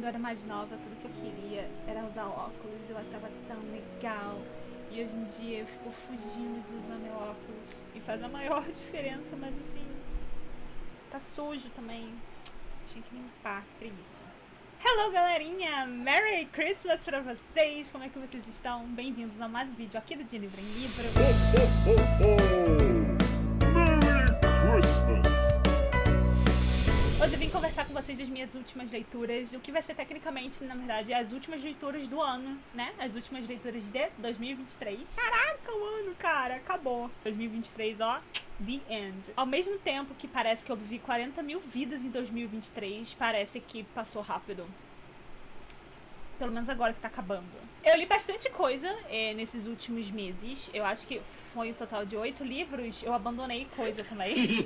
eu era mais nova, tudo que eu queria era usar óculos. Eu achava tão legal. E hoje em dia eu fico fugindo de usar meu óculos. E faz a maior diferença, mas assim, tá sujo também. Tinha que limpar, que preguiça. Hello, galerinha! Merry Christmas pra vocês! Como é que vocês estão? Bem-vindos a mais um vídeo aqui do De Livro em Livro. Merry Christmas! Hoje eu vim conversar com vocês das minhas últimas leituras, o que vai ser tecnicamente, na verdade, as últimas leituras do ano, né? As últimas leituras de 2023. Caraca, o ano, cara, acabou. 2023, ó, the end. Ao mesmo tempo que parece que eu vivi 40 mil vidas em 2023, parece que passou rápido. Pelo menos agora que tá acabando. Eu li bastante coisa nesses últimos meses. Eu acho que foi um total de 8 livros. Eu abandonei coisa também. E,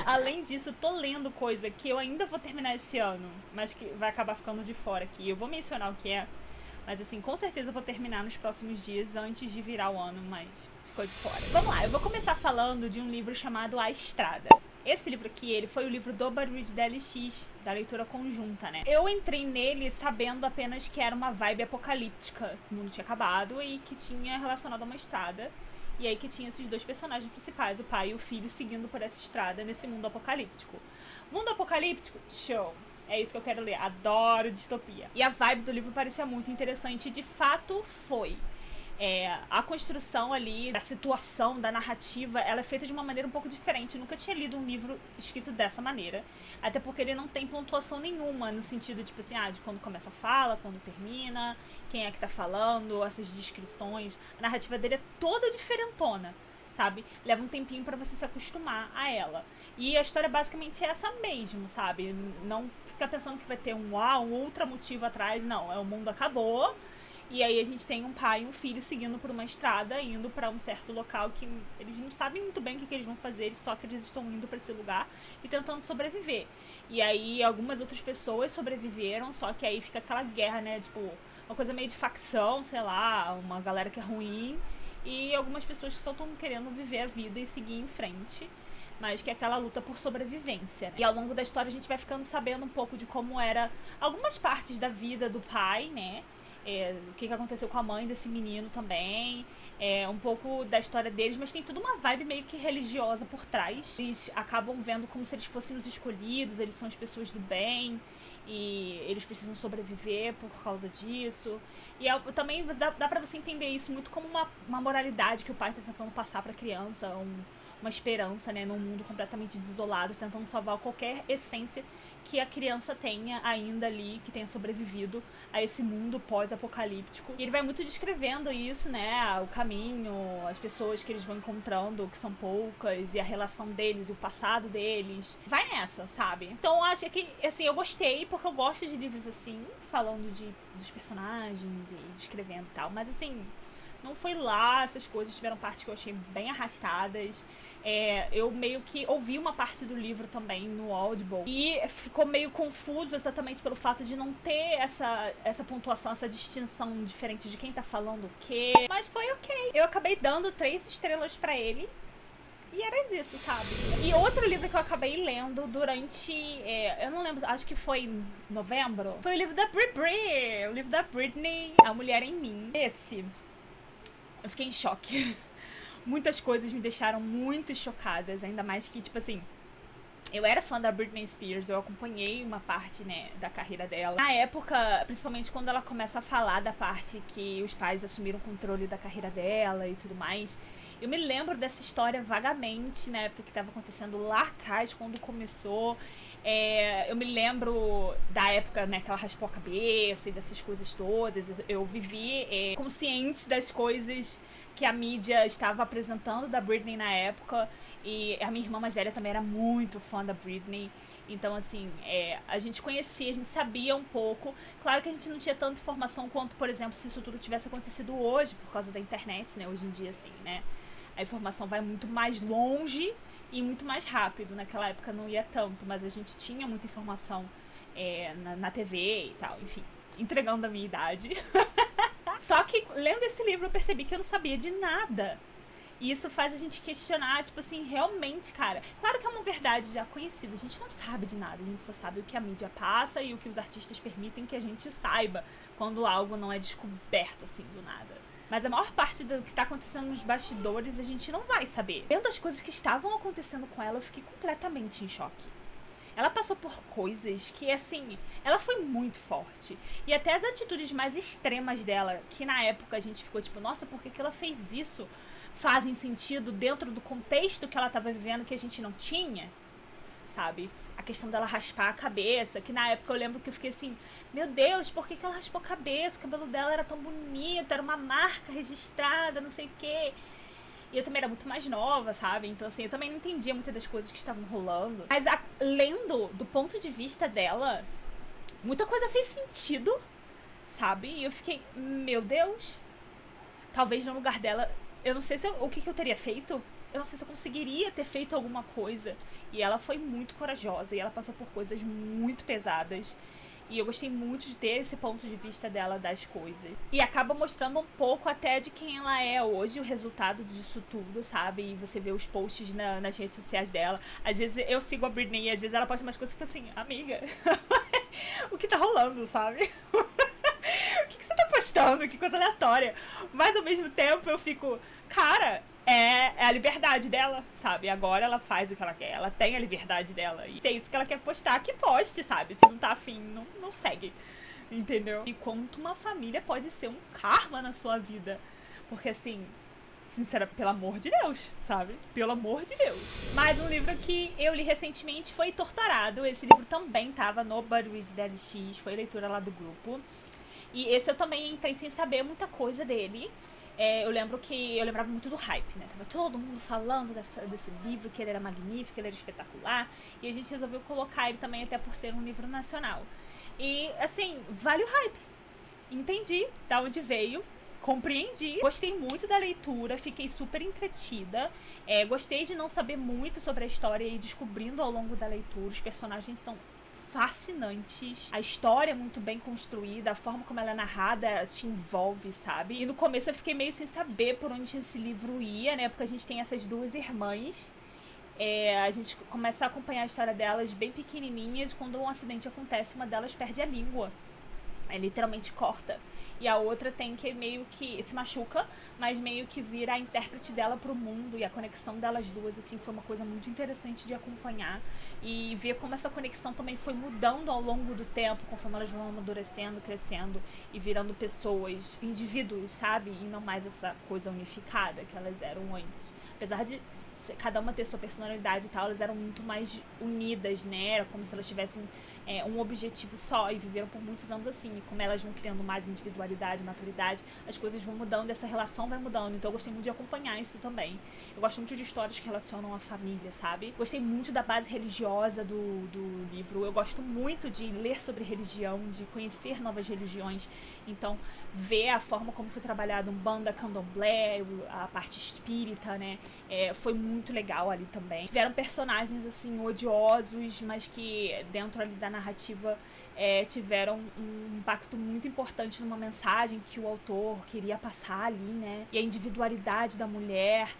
além disso, tô lendo coisa que eu ainda vou terminar esse ano, mas que vai acabar ficando de fora aqui. Eu vou mencionar o que é, mas assim, com certeza eu vou terminar nos próximos dias antes de virar o ano, mas ficou de fora. Vamos lá, eu vou começar falando de um livro chamado A Estrada. Esse livro aqui, ele foi o livro do Budread da LX, da leitura conjunta, né? Eu entrei nele sabendo apenas que era uma vibe apocalíptica. O mundo tinha acabado e que tinha relacionado a uma estrada. E aí que tinha esses dois personagens principais, o pai e o filho, seguindo por essa estrada nesse mundo apocalíptico. Mundo apocalíptico? Show! É isso que eu quero ler. Adoro distopia. E a vibe do livro parecia muito interessante e de fato foi. A construção ali, da situação, da narrativa, ela é feita de uma maneira um pouco diferente. Eu nunca tinha lido um livro escrito dessa maneira. Até porque ele não tem pontuação nenhuma, no sentido, tipo assim, de quando começa a fala, quando termina, quem é que tá falando, essas descrições. A narrativa dele é toda diferentona, sabe? Leva um tempinho pra você se acostumar a ela. E a história basicamente é essa mesmo, sabe? Não fica pensando que vai ter um outro motivo atrás, não. O mundo acabou. E aí a gente tem um pai e um filho seguindo por uma estrada, indo pra um certo local que eles não sabem muito bem o que eles vão fazer, só que eles estão indo pra esse lugar e tentando sobreviver. E aí algumas outras pessoas sobreviveram, só que aí fica aquela guerra, né, tipo, uma coisa meio de facção, sei lá, uma galera que é ruim, e algumas pessoas que só estão querendo viver a vida e seguir em frente, mas que é aquela luta por sobrevivência, né? E ao longo da história a gente vai ficando sabendo um pouco de como era algumas partes da vida do pai, né? O que aconteceu com a mãe desse menino também, um pouco da história deles, mas tem tudo uma vibe meio que religiosa por trás. Eles acabam vendo como se eles fossem os escolhidos, eles são as pessoas do bem e eles precisam sobreviver por causa disso. E também dá pra você entender isso muito como uma moralidade que o pai tá tentando passar pra criança, uma esperança, né, num mundo completamente desolado, tentando salvar qualquer essência que a criança tenha ainda ali, que tenha sobrevivido a esse mundo pós-apocalíptico. E ele vai muito descrevendo isso, né, o caminho, as pessoas que eles vão encontrando, que são poucas, e a relação deles, e o passado deles. Vai nessa, sabe? Então acho que, assim, eu gostei, porque eu gosto de livros assim, falando dos personagens e descrevendo e tal, mas assim, não foi lá, essas coisas tiveram partes que eu achei bem arrastadas. Eu meio que ouvi uma parte do livro também no Audible e ficou meio confuso exatamente pelo fato de não ter essa pontuação, essa distinção diferente de quem tá falando o quê. Mas foi ok. Eu acabei dando 3 estrelas pra ele. E era isso, sabe? E outro livro que eu acabei lendo durante... eu não lembro, acho que foi em novembro. Foi o livro da Bri, o livro da Britney, A Mulher em Mim. Esse... eu fiquei em choque. Muitas coisas me deixaram muito chocadas, ainda mais que, tipo assim, eu era fã da Britney Spears, eu acompanhei uma parte, né, da carreira dela. Na época, principalmente quando ela começa a falar da parte que os pais assumiram o controle da carreira dela e tudo mais, eu me lembro dessa história vagamente, né, porque estava acontecendo lá atrás, quando começou. Eu me lembro da época, né, que ela raspou a cabeça e dessas coisas todas. Eu vivi consciente das coisas que a mídia estava apresentando da Britney na época. E a minha irmã mais velha também era muito fã da Britney. Então, assim, a gente conhecia, a gente sabia um pouco. Claro que a gente não tinha tanta informação quanto, por exemplo, se isso tudo tivesse acontecido hoje, por causa da internet, né? Hoje em dia, assim, né? A informação vai muito mais longe e muito mais rápido. Naquela época não ia tanto, mas a gente tinha muita informação na TV e tal, enfim, entregando a minha idade. Só que lendo esse livro eu percebi que eu não sabia de nada. E isso faz a gente questionar, tipo assim, realmente, cara, claro que é uma verdade já conhecida, a gente não sabe de nada, a gente só sabe o que a mídia passa e o que os artistas permitem que a gente saiba quando algo não é descoberto, assim, do nada. Mas a maior parte do que tá acontecendo nos bastidores a gente não vai saber. Vendo as coisas que estavam acontecendo com ela, eu fiquei completamente em choque. Ela passou por coisas que, assim, ela foi muito forte. E até as atitudes mais extremas dela, que na época a gente ficou tipo, nossa, por que ela fez isso? Fazem sentido dentro do contexto que ela estava vivendo que a gente não tinha, sabe? A questão dela raspar a cabeça, que na época eu lembro que eu fiquei assim, meu Deus, por que ela raspou a cabeça? O cabelo dela era tão bonito, era uma marca registrada, não sei o quê. E eu também era muito mais nova, sabe? Então, assim, eu também não entendia muitas das coisas que estavam rolando. Mas lendo do ponto de vista dela, muita coisa fez sentido, sabe? E eu fiquei, meu Deus, talvez no lugar dela, eu não sei o que eu teria feito. Eu não sei se eu conseguiria ter feito alguma coisa. E ela foi muito corajosa e ela passou por coisas muito pesadas. E eu gostei muito de ter esse ponto de vista dela das coisas. E acaba mostrando um pouco até de quem ela é hoje, o resultado disso tudo, sabe? E você vê os posts nas redes sociais dela. Às vezes eu sigo a Britney e às vezes ela posta umas coisas tipo assim, amiga, o que tá rolando, sabe? O que você tá postando? Que coisa aleatória. Mas ao mesmo tempo eu fico, cara, é a liberdade dela, sabe? Agora ela faz o que ela quer, ela tem a liberdade dela. E se é isso que ela quer postar, que poste, sabe? Se não tá afim, não segue, entendeu? E quanto uma família pode ser um karma na sua vida. Porque assim, sinceramente, pelo amor de Deus, sabe? Pelo amor de Deus. Mais um livro que eu li recentemente foi Torturado. Esse livro também tava no Goodreads da LX, foi a leitura lá do grupo. E esse eu também entrei sem saber muita coisa dele. Eu lembro que eu lembrava muito do hype, né? Tava todo mundo falando desse livro, que ele era magnífico, ele era espetacular. E a gente resolveu colocar ele também, até por ser um livro nacional. E, assim, vale o hype. Entendi da onde veio, compreendi. Gostei muito da leitura, fiquei super entretida. Gostei de não saber muito sobre a história e ir descobrindo ao longo da leitura. Os personagens são fascinantes, a história é muito bem construída, a forma como ela é narrada te envolve, sabe? E no começo eu fiquei meio sem saber por onde esse livro ia, né? Porque a gente tem essas duas irmãs, a gente começa a acompanhar a história delas bem pequenininhas. Quando um acidente acontece, uma delas perde a língua, literalmente corta. E a outra tem que meio que se machuca, mas meio que vira a intérprete dela pro mundo. E a conexão delas duas, assim, foi uma coisa muito interessante de acompanhar. E ver como essa conexão também foi mudando ao longo do tempo, conforme elas vão amadurecendo, crescendo e virando pessoas, indivíduos, sabe? E não mais essa coisa unificada que elas eram antes. Apesar de cada uma ter sua personalidade e tal, elas eram muito mais unidas, né? Era como se elas tivessem um objetivo só e viveram por muitos anos assim. E como elas vão criando mais individualidade, maturidade, as coisas vão mudando, essa relação vai mudando. Então eu gostei muito de acompanhar isso também. Eu gosto muito de histórias que relacionam a família, sabe? Gostei muito da base religiosa do livro. Eu gosto muito de ler sobre religião, de conhecer novas religiões. Então, ver a forma como foi trabalhado Umbanda, Candomblé, a parte espírita, né? Foi muito legal ali também. Tiveram personagens, assim, odiosos, mas que dentro ali da narrativa tiveram um impacto muito importante numa mensagem que o autor queria passar ali, né? E a individualidade da mulher,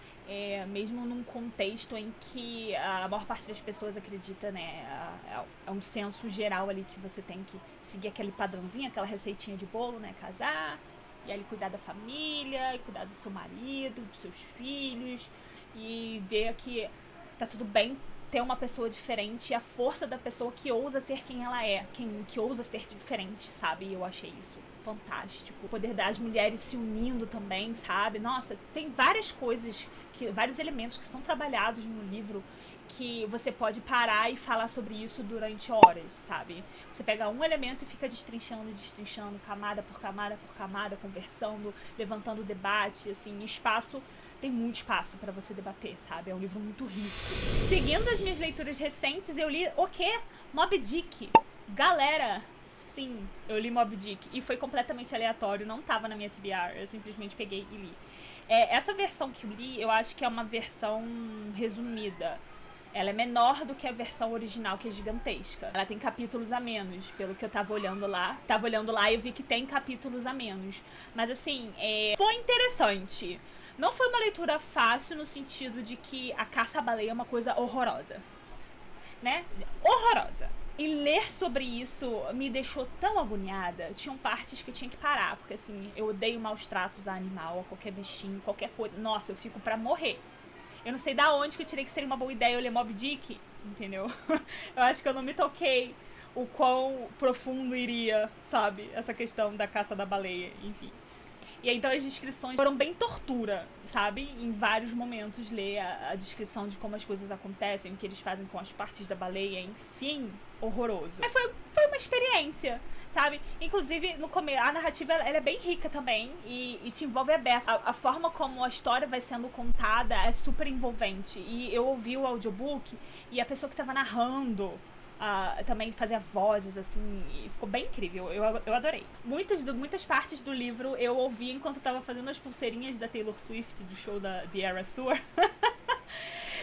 mesmo num contexto em que a maior parte das pessoas acredita, né? É um senso geral ali que você tem que seguir aquele padrãozinho, aquela receitinha de bolo, né? Casar, e ali cuidar da família, e cuidar do seu marido, dos seus filhos, e ver que tá tudo bem ter uma pessoa diferente e a força da pessoa que ousa ser quem ela é, que ousa ser diferente, sabe? E eu achei isso fantástico. O poder das mulheres se unindo também, sabe? Nossa, tem várias coisas, vários elementos que são trabalhados no livro que você pode parar e falar sobre isso durante horas, sabe? Você pega um elemento e fica destrinchando, camada por camada, conversando, levantando debate, assim, espaço. Tem muito espaço pra você debater, sabe? É um livro muito rico. Seguindo as minhas leituras recentes, eu li o quê? Moby Dick. Galera, sim, eu li Moby Dick. E foi completamente aleatório, não tava na minha TBR. Eu simplesmente peguei e li. Essa versão que eu li, eu acho que é uma versão resumida. Ela é menor do que a versão original, que é gigantesca. Ela tem capítulos a menos, pelo que eu tava olhando lá. E eu vi que tem capítulos a menos. Mas assim, foi interessante. Não foi uma leitura fácil no sentido de que a caça à baleia é uma coisa horrorosa, né? Horrorosa. E ler sobre isso me deixou tão agoniada. Tinham partes que eu tinha que parar, porque assim, eu odeio maus tratos a animal, a qualquer bichinho, qualquer coisa. Nossa, eu fico pra morrer. Eu não sei da onde que eu tirei que seria uma boa ideia eu ler Moby Dick, entendeu? Eu acho que eu não me toquei o quão profundo iria, sabe? Essa questão da caça da baleia, enfim. E aí, então, as descrições foram bem tortura, sabe? Em vários momentos, ler a descrição de como as coisas acontecem, o que eles fazem com as partes da baleia, enfim, horroroso. Mas foi uma experiência, sabe? Inclusive, no começo, a narrativa, ela é bem rica também e te envolve a beça. A forma como a história vai sendo contada é super envolvente. E eu ouvi o audiobook e a pessoa que tava narrando também fazia vozes, assim, e ficou bem incrível. Eu adorei. Muitas partes do livro eu ouvi enquanto eu tava fazendo as pulseirinhas da Taylor Swift do show da The Eras Tour.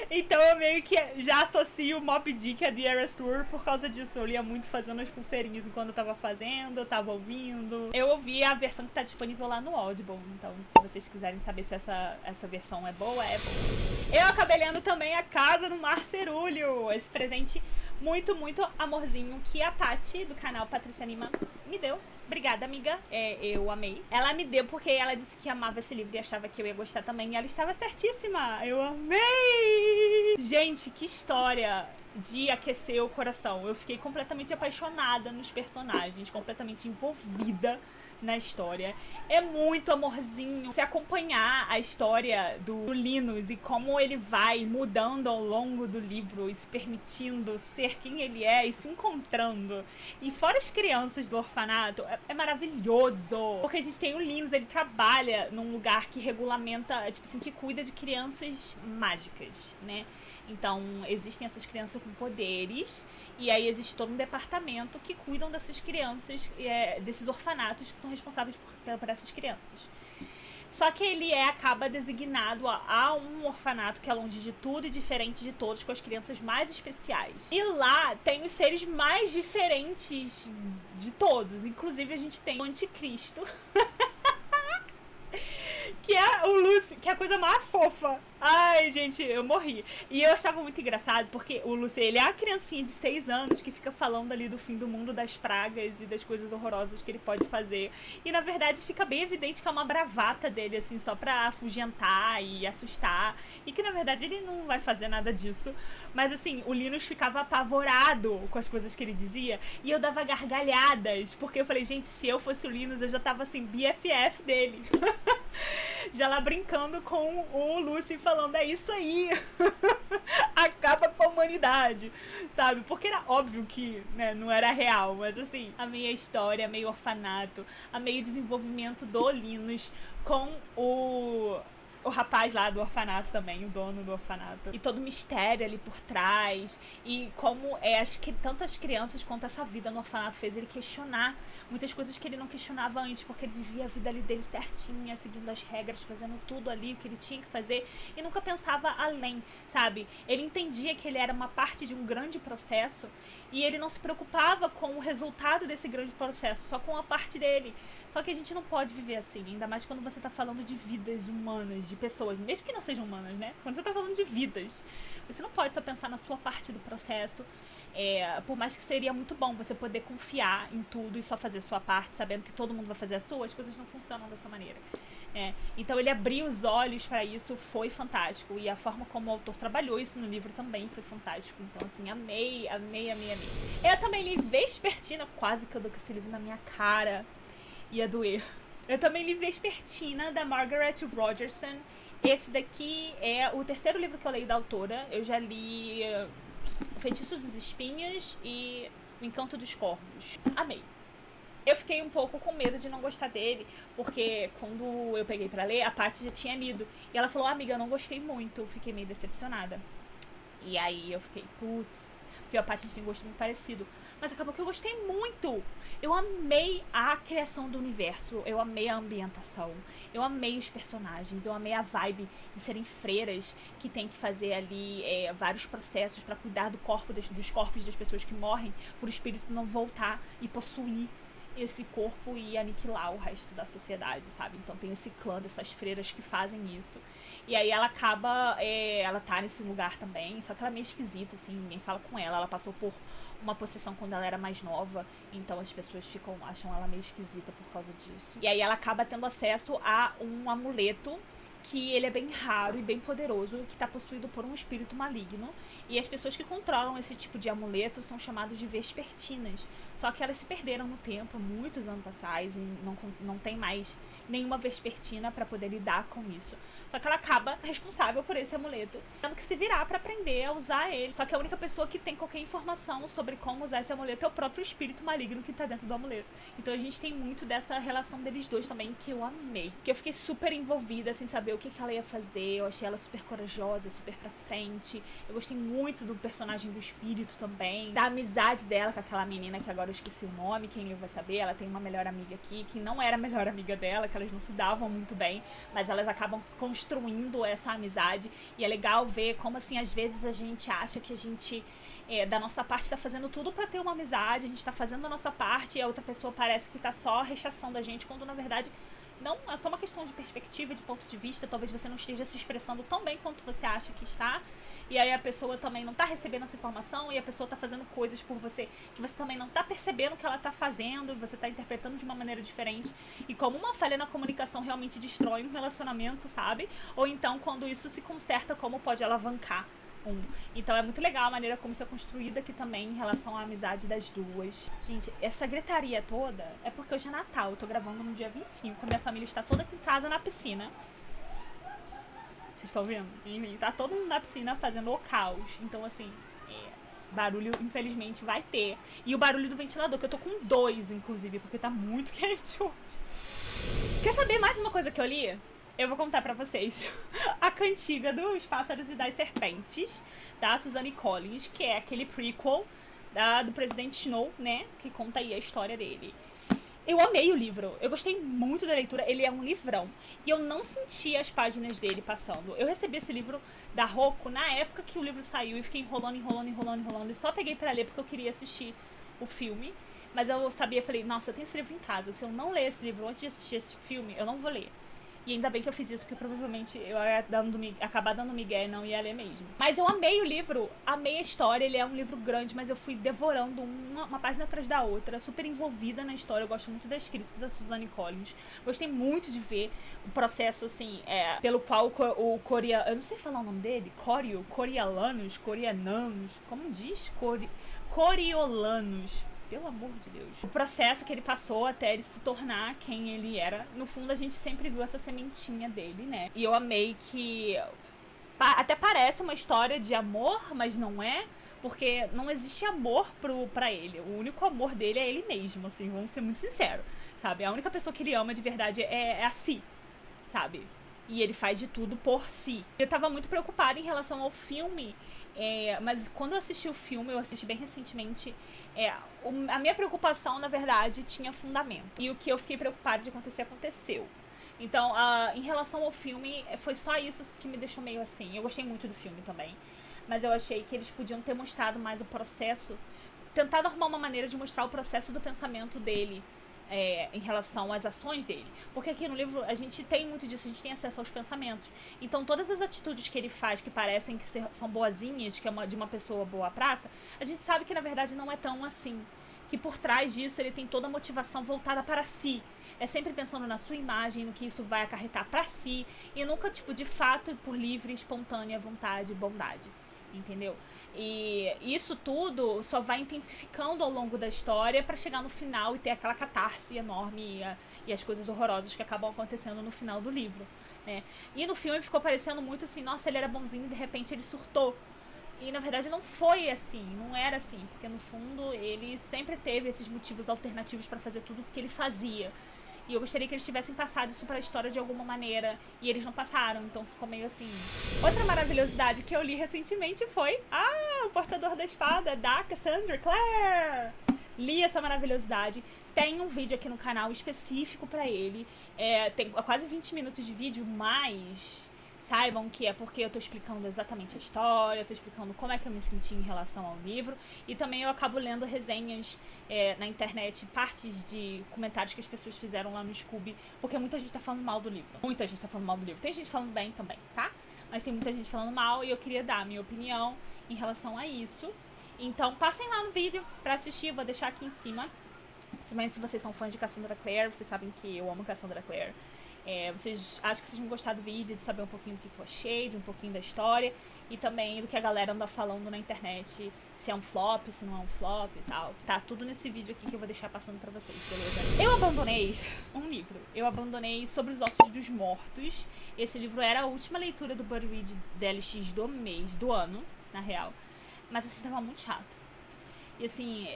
Então eu meio que já associo o Moby Dick a The Eras Tour por causa disso. Eu lia muito fazendo as pulseirinhas enquanto eu tava fazendo, eu tava ouvindo. Eu ouvi a versão que tá disponível lá no Audible. Então, se vocês quiserem saber se essa versão é boa, é boa. Eu acabei lendo também A Casa no Mar Cerúleo. Esse presente muito, muito amorzinho que a Paty, do canal Patrícia Lima, me deu. Obrigada, amiga. Eu amei. Ela me deu porque ela disse que amava esse livro e achava que eu ia gostar também. E ela estava certíssima. Eu amei! Gente, que história de aquecer o coração. Eu fiquei completamente apaixonada nos personagens, completamente envolvida na história. É muito amorzinho. Se acompanhar a história do Linus e como ele vai mudando ao longo do livro e se permitindo ser quem ele é e se encontrando. E fora as crianças do orfanato, é maravilhoso. Porque a gente tem o Linus, ele trabalha num lugar que regulamenta, tipo assim, que cuida de crianças mágicas, né? Então, existem essas crianças com poderes, e aí existe todo um departamento que cuidam dessas crianças, desses orfanatos que são responsáveis por essas crianças. Só que ele acaba designado a um orfanato que é longe de tudo e diferente de todos, com as crianças mais especiais. E lá tem os seres mais diferentes de todos. Inclusive, a gente tem o Anticristo. Que é o Lucy, que é a coisa mais fofa. Ai, gente, eu morri. E eu achava muito engraçado, porque o Lucy, ele é a criancinha de 6 anos que fica falando ali do fim do mundo, das pragas e das coisas horrorosas que ele pode fazer. E, na verdade, fica bem evidente que é uma bravata dele, assim, só pra afugentar e assustar. E que, na verdade, ele não vai fazer nada disso. Mas, assim, o Linus ficava apavorado com as coisas que ele dizia. E eu dava gargalhadas, porque eu falei, gente, se eu fosse o Linus, eu já tava, assim, BFF dele. Já lá brincando com o Lucy, falando, é isso aí. Acaba com a humanidade, sabe? Porque era óbvio que, né, não era real. Mas assim, amei a história, amei o orfanato, amei o desenvolvimento do Linus com o rapaz lá do orfanato também, o dono do orfanato. E todo o mistério ali por trás. E como tanto as crianças quanto essa vida no orfanato fez ele questionar muitas coisas que ele não questionava antes, porque ele vivia a vida ali dele certinha, seguindo as regras, fazendo tudo ali o que ele tinha que fazer e nunca pensava além, sabe? Ele entendia que ele era uma parte de um grande processo e ele não se preocupava com o resultado desse grande processo, só com a parte dele. Só que a gente não pode viver assim, ainda mais quando você tá falando de vidas humanas, de pessoas, mesmo que não sejam humanas, né? Quando você tá falando de vidas, você não pode só pensar na sua parte do processo. Por mais que seria muito bom você poder confiar em tudo e só fazer a sua parte, sabendo que todo mundo vai fazer a sua, as coisas não funcionam dessa maneira. Então ele abriu os olhos para isso, foi fantástico. E a forma como o autor trabalhou isso no livro também foi fantástico. Então, assim, amei, amei, amei, amei. Eu também li Vespertina, quase que eu dou com esse livro na minha cara. Ia doer. Eu também li Vespertina, da Margaret Rogerson. Esse daqui é o terceiro livro que eu leio da autora. Eu já li O Feitiço dos Espinhos e O Encanto dos Corvos. Amei. Eu fiquei um pouco com medo de não gostar dele, porque quando eu peguei pra ler, a Paty já tinha lido. E ela falou, amiga, eu não gostei muito, fiquei meio decepcionada. E aí eu fiquei, putz, porque a Paty tem um gosto muito parecido. Mas acabou que eu gostei muito. Eu amei a criação do universo, eu amei a ambientação, eu amei os personagens, eu amei a vibe de serem freiras que tem que fazer ali vários processos pra cuidar dos corpos das pessoas que morrem, por o espírito não voltar e possuir esse corpo e aniquilar o resto da sociedade, sabe? Então tem esse clã dessas freiras que fazem isso. E aí ela acaba, ela tá nesse lugar também, só que ela é meio esquisita, assim, ninguém fala com ela. Ela passou por uma possessão quando ela era mais nova, então as pessoas acham ela meio esquisita por causa disso. E aí ela acaba tendo acesso a um amuleto que ele é bem raro e bem poderoso, que está possuído por um espírito maligno. E as pessoas que controlam esse tipo de amuleto são chamadas de vespertinas. Só que elas se perderam no tempo, muitos anos atrás, e não tem mais nenhuma vespertina para poder lidar com isso. Só que ela acaba responsável por esse amuleto, tendo que se virar para aprender a usar ele. Só que a única pessoa que tem qualquer informação sobre como usar esse amuleto é o próprio espírito maligno que tá dentro do amuleto. Então a gente tem muito dessa relação deles dois também, que eu amei. Que eu fiquei super envolvida, sem saber o que ela ia fazer. Eu achei ela super corajosa, super pra frente. Eu gostei muito do personagem do espírito também, da amizade dela com aquela menina que agora eu esqueci o nome, quem vai saber. Ela tem uma melhor amiga aqui, que não era a melhor amiga dela, que elas não se davam muito bem, mas elas acabam construindo essa amizade. E é legal ver como, assim, às vezes a gente acha que a gente, da nossa parte, tá fazendo tudo pra ter uma amizade, a gente tá fazendo a nossa parte e a outra pessoa parece que tá só rechaçando a gente, quando na verdade não, é só uma questão de perspectiva, de ponto de vista. Talvez você não esteja se expressando tão bem quanto você acha que está, e aí a pessoa também não tá recebendo essa informação, e a pessoa tá fazendo coisas por você que você também não tá percebendo que ela tá fazendo, e você tá interpretando de uma maneira diferente. E como uma falha na comunicação realmente destrói um relacionamento, sabe? Ou então quando isso se conserta, como pode alavancar um. Então é muito legal a maneira como isso é construída aqui também em relação à amizade das duas. Gente, essa gritaria toda é porque hoje é Natal. Eu tô gravando no dia 25, a minha família está toda aqui em casa na piscina. Vocês estão vendo? Enfim, tá todo mundo na piscina fazendo o caos. Então, assim, barulho, infelizmente, vai ter. E o barulho do ventilador, que eu tô com 2, inclusive, porque tá muito quente hoje. Quer saber mais uma coisa que eu li? Eu vou contar pra vocês a cantiga dos Pássaros e das Serpentes, da Suzanne Collins, que é aquele prequel do Presidente Snow, né? Que conta aí a história dele. Eu amei o livro, eu gostei muito da leitura, ele é um livrão. E eu não senti as páginas dele passando. Eu recebi esse livro da Roku na época que o livro saiu e fiquei enrolando. E só peguei pra ler porque eu queria assistir o filme. Mas eu sabia, falei, nossa, eu tenho esse livro em casa. Se eu não ler esse livro antes de assistir esse filme, eu não vou ler. E ainda bem que eu fiz isso, porque provavelmente eu ia acabar dando migué e não ia ler mesmo. Mas eu amei o livro, amei a história. Ele é um livro grande, mas eu fui devorando uma página atrás da outra, super envolvida na história. Eu gosto muito da escrita da Suzanne Collins. Gostei muito de ver o processo, assim, pelo qual o coreano... Eu não sei falar o nome dele. Coreolanos, como diz? Coriolanos. Pelo amor de Deus. O processo que ele passou até ele se tornar quem ele era. No fundo, a gente sempre viu essa sementinha dele, né? E eu amei que... Até parece uma história de amor, mas não é. Porque não existe amor pra ele. O único amor dele é ele mesmo, assim. Vamos ser muito sinceros, sabe? A única pessoa que ele ama de verdade é a si, sabe? E ele faz de tudo por si. Eu tava muito preocupada em relação ao filme... mas quando eu assisti o filme, eu assisti bem recentemente, a minha preocupação, na verdade, tinha fundamento. E o que eu fiquei preocupada de acontecer, aconteceu. Então, em relação ao filme, foi só isso que me deixou meio assim. Eu gostei muito do filme também, mas eu achei que eles podiam ter mostrado mais o processo, tentado arrumar uma maneira de mostrar o processo do pensamento dele, em relação às ações dele. Porque aqui no livro a gente tem muito disso, a gente tem acesso aos pensamentos. Então todas as atitudes que ele faz, que parecem que são boazinhas, que é de uma pessoa boa praça, a gente sabe que na verdade não é tão assim. Que por trás disso ele tem toda a motivação voltada para si. É sempre pensando na sua imagem, no que isso vai acarretar para si, e nunca, tipo, de fato, por livre, espontânea vontade, bondade. Entendeu? E isso tudo só vai intensificando ao longo da história para chegar no final e ter aquela catarse enorme e as coisas horrorosas que acabam acontecendo no final do livro, né? E no filme ficou parecendo muito assim, nossa, ele era bonzinho e de repente ele surtou. E na verdade não foi assim, não era assim, porque no fundo ele sempre teve esses motivos alternativos para fazer tudo o que ele fazia. E eu gostaria que eles tivessem passado isso pra história de alguma maneira. E eles não passaram, então ficou meio assim. Outra maravilhosidade que eu li recentemente foi O Portador da Espada, da Cassandra Clare. Li essa maravilhosidade. Tem um vídeo aqui no canal específico pra ele. Tem quase 20 minutos de vídeo, mas saibam que é porque eu tô explicando exatamente a história, eu tô explicando como é que eu me senti em relação ao livro. E também eu acabo lendo resenhas na internet, partes de comentários que as pessoas fizeram lá no Scooby, porque muita gente tá falando mal do livro. Muita gente tá falando mal do livro. Tem gente falando bem também, tá? Mas tem muita gente falando mal e eu queria dar a minha opinião em relação a isso. Então passem lá no vídeo pra assistir, vou deixar aqui em cima. Principalmente se vocês são fãs de Cassandra Clare, vocês sabem que eu amo Cassandra Clare. Acho que vocês vão gostar do vídeo, de saber um pouquinho do que eu achei, de um pouquinho da história e também do que a galera anda falando na internet, se é um flop, se não é um flop e tal. Tá tudo nesse vídeo aqui que eu vou deixar passando pra vocês, beleza? Eu abandonei um livro. Eu abandonei Sobre os Ossos dos Mortos. Esse livro era a última leitura do Goodreads DLX do mês, do ano, na real. Mas assim, tava muito chato. E assim,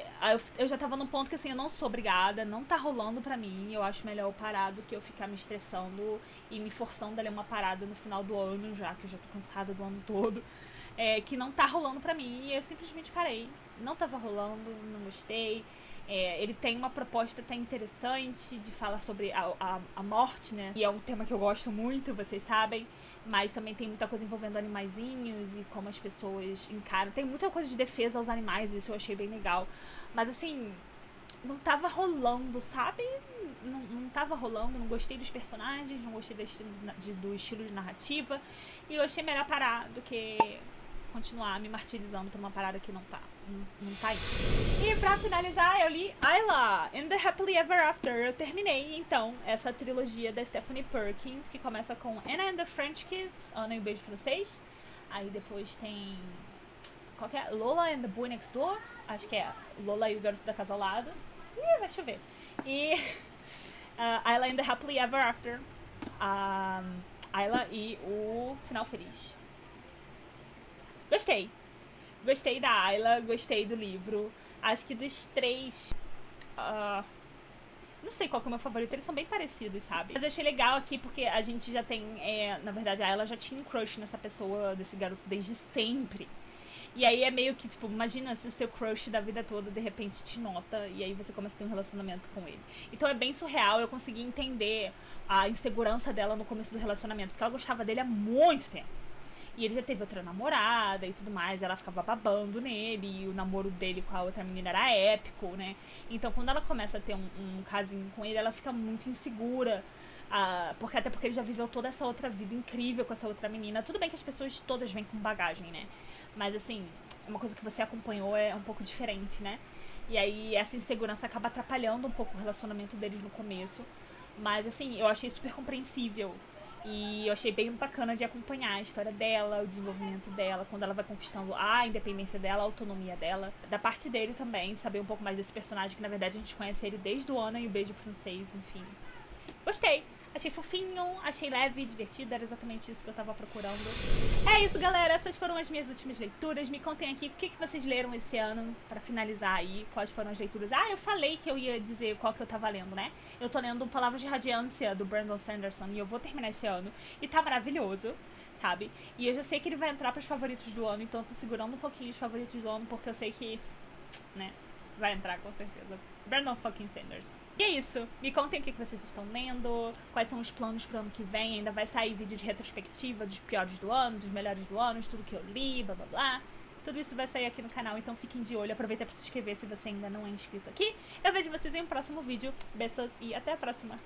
eu já tava num ponto que assim, eu não sou obrigada, não tá rolando pra mim. Eu acho melhor eu parar do que eu ficar me estressando e me forçando a ler uma parada no final do ano, já que eu já tô cansada do ano todo. Que não tá rolando pra mim e eu simplesmente parei. Não tava rolando, não gostei. Ele tem uma proposta até interessante de falar sobre a morte, né? E é um tema que eu gosto muito, vocês sabem. Mas também tem muita coisa envolvendo animaizinhos e como as pessoas encaram. Tem muita coisa de defesa aos animais, isso eu achei bem legal. Mas assim, não tava rolando, sabe? Não tava rolando, não gostei dos personagens, não gostei do estilo de narrativa. E eu achei melhor parar do que continuar me martirizando por uma parada que não tá indo. E pra finalizar, eu li Ayla and the Happily Ever After. Eu terminei, então, essa trilogia da Stephanie Perkins, que começa com Anna and the French Kiss, Ana e o Beijo Francês. Aí depois tem... qual que é? Lola and the Boy Next Door. Acho que é Lola e o Garoto da Casa ao Lado. Ih, vai chover. E Ayla and the Happily Ever After. Ayla e o Final Feliz. Gostei da Ayla, gostei do livro. Acho que dos três... não sei qual que é o meu favorito, eles são bem parecidos, sabe? Mas eu achei legal aqui porque a gente já tem... na verdade, a Ayla já tinha um crush nessa pessoa, desse garoto, desde sempre. E aí é meio que, tipo, imagina se o seu crush da vida toda, de repente, te nota e aí você começa a ter um relacionamento com ele. Então é bem surreal, eu consegui entender a insegurança dela no começo do relacionamento, porque ela gostava dele há muito tempo. E ele já teve outra namorada e tudo mais, ela ficava babando nele, e o namoro dele com a outra menina era épico, né? Então quando ela começa a ter um casinho com ele, ela fica muito insegura, até porque ele já viveu toda essa outra vida incrível com essa outra menina. Tudo bem que as pessoas todas vêm com bagagem, né? Mas assim, uma coisa que você acompanhou é um pouco diferente, né? E aí essa insegurança acaba atrapalhando um pouco o relacionamento deles no começo. Mas assim, eu achei super compreensível. E eu achei bem bacana de acompanhar a história dela, o desenvolvimento dela, quando ela vai conquistando a independência dela, a autonomia dela. Da parte dele também, saber um pouco mais desse personagem, que na verdade a gente conhece ele desde o Ana e o Beijo Francês, enfim. Gostei! Achei fofinho, achei leve, divertido, era exatamente isso que eu tava procurando. É isso, galera, essas foram as minhas últimas leituras. Me contem aqui o que vocês leram esse ano, pra finalizar aí, quais foram as leituras. Eu falei que eu ia dizer qual que eu tava lendo, né? Eu tô lendo Palavras de Radiância, do Brandon Sanderson, e eu vou terminar esse ano. E tá maravilhoso, sabe? E eu já sei que ele vai entrar pros favoritos do ano, então eu tô segurando um pouquinho os favoritos do ano, porque eu sei que, né, vai entrar com certeza. Brandon fucking Sanderson. E é isso, me contem o que vocês estão lendo, quais são os planos pro ano que vem, ainda vai sair vídeo de retrospectiva dos piores do ano, dos melhores do ano, de tudo que eu li, blá blá blá. Tudo isso vai sair aqui no canal, então fiquem de olho, aproveita pra se inscrever se você ainda não é inscrito aqui. Eu vejo vocês em um próximo vídeo, beijos e até a próxima!